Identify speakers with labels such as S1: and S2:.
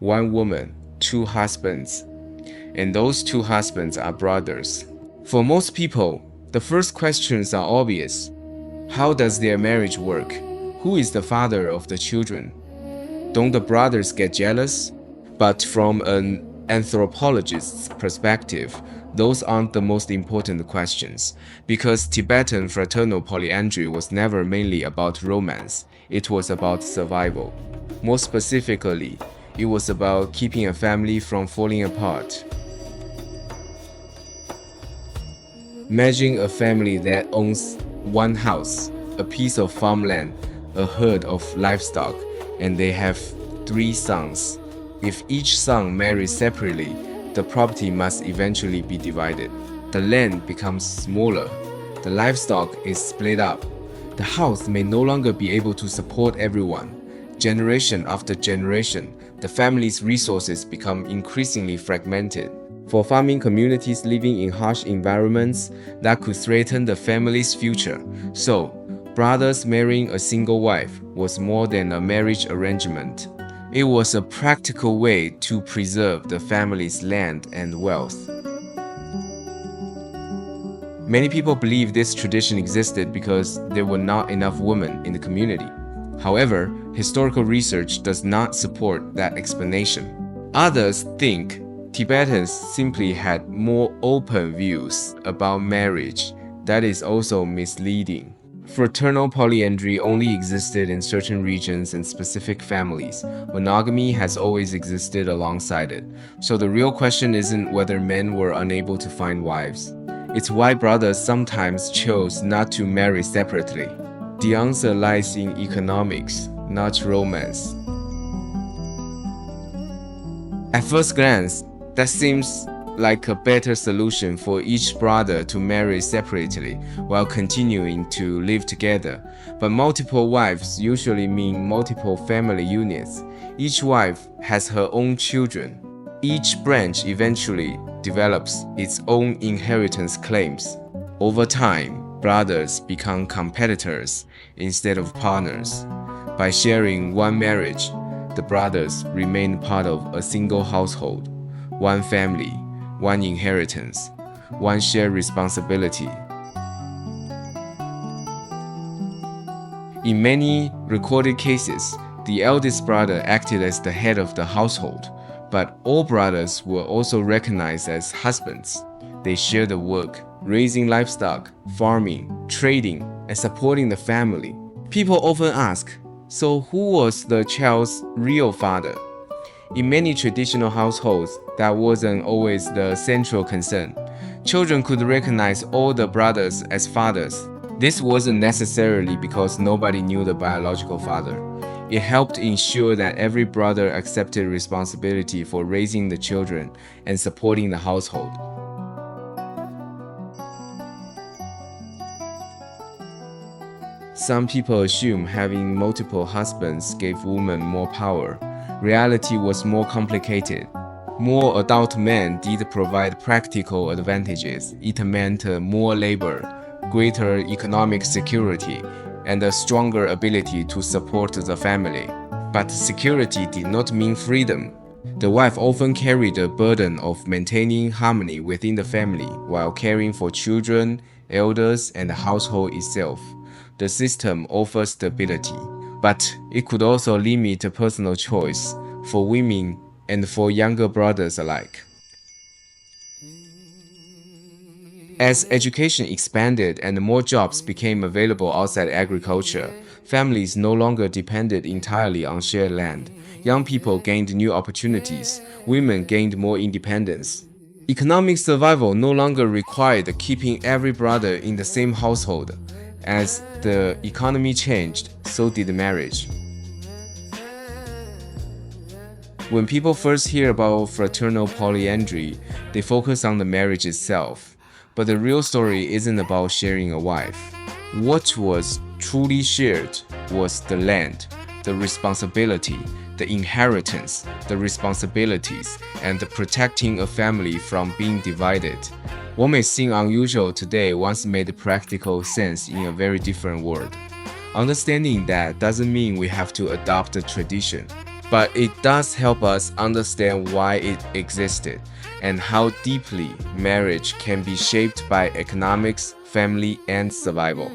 S1: one woman, two husbands, and those two husbands are brothers. For most people, the first questions are obvious. How does their marriage work? Who is the father of the children? Don't the brothers get jealous? But from an anthropologist's perspective, those aren't the most important questions, because Tibetan fraternal polyandry was never mainly about romance, it was about survival. More specifically, it was about keeping a family from falling apart. Imagine a family that owns one house, a piece of farmland, a herd of livestock, and they have 3 sons. If each son marries separately, the property must eventually be divided. The land becomes smaller. The livestock is split up. The house may no longer be able to support everyone. Generation after generation, the family's resources become increasingly fragmented. For farming communities living in harsh environments, that could threaten the family's future. So, brothers marrying a single wife was more than a marriage arrangement. It was a practical way to preserve the family's land and wealth. Many people believe this tradition existed because there were not enough women in the community. However, historical research does not support that explanation. Others think Tibetans simply had more open views about marriage. That is also misleading. Fraternal polyandry only existed in certain regions and specific families. Monogamy has always existed alongside it. So the real question isn't whether men were unable to find wives. It's why brothers sometimes chose not to marry separately. The answer lies in economics, not romance. At first glance, that seems like a better solution for each brother to marry separately while continuing to live together. But multiple wives usually mean multiple family units. Each wife has her own children. Each branch eventually develops its own inheritance claims. Over time, brothers become competitors instead of partners. By sharing one marriage, the brothers remain part of a single household, one family, one inheritance, one shared responsibility. In many recorded cases, the eldest brother acted as the head of the household, but all brothers were also recognized as husbands. They shared the work, raising livestock, farming, trading, and supporting the family. People often ask, so who was the child's real father? In many traditional households, that wasn't always the central concern. Children could recognize all the brothers as fathers. This wasn't necessarily because nobody knew the biological father. It helped ensure that every brother accepted responsibility for raising the children and supporting the household. Some people assume having multiple husbands gave women more power. Reality was more complicated. More adult men did provide practical advantages. It meant more labor, greater economic security, and a stronger ability to support the family. But security did not mean freedom. The wife often carried the burden of maintaining harmony within the family while caring for children, elders, and the household itself. The system offers stability, but it could also limit personal choice for women and for younger brothers alike. As education expanded and more jobs became available outside agriculture, families no longer depended entirely on shared land. Young people gained new opportunities, women gained more independence. Economic survival no longer required keeping every brother in the same household. As the economy changed, so did marriage. When people first hear about fraternal polyandry, they focus on the marriage itself. But the real story isn't about sharing a wife. What was truly shared was the land, the responsibility, the inheritance, the responsibilities, and the protecting a family from being divided. What may seem unusual today once made practical sense in a very different world. Understanding that doesn't mean we have to adopt the tradition. but it does help us understand why it existed and how deeply marriage can be shaped by economics, family, and survival.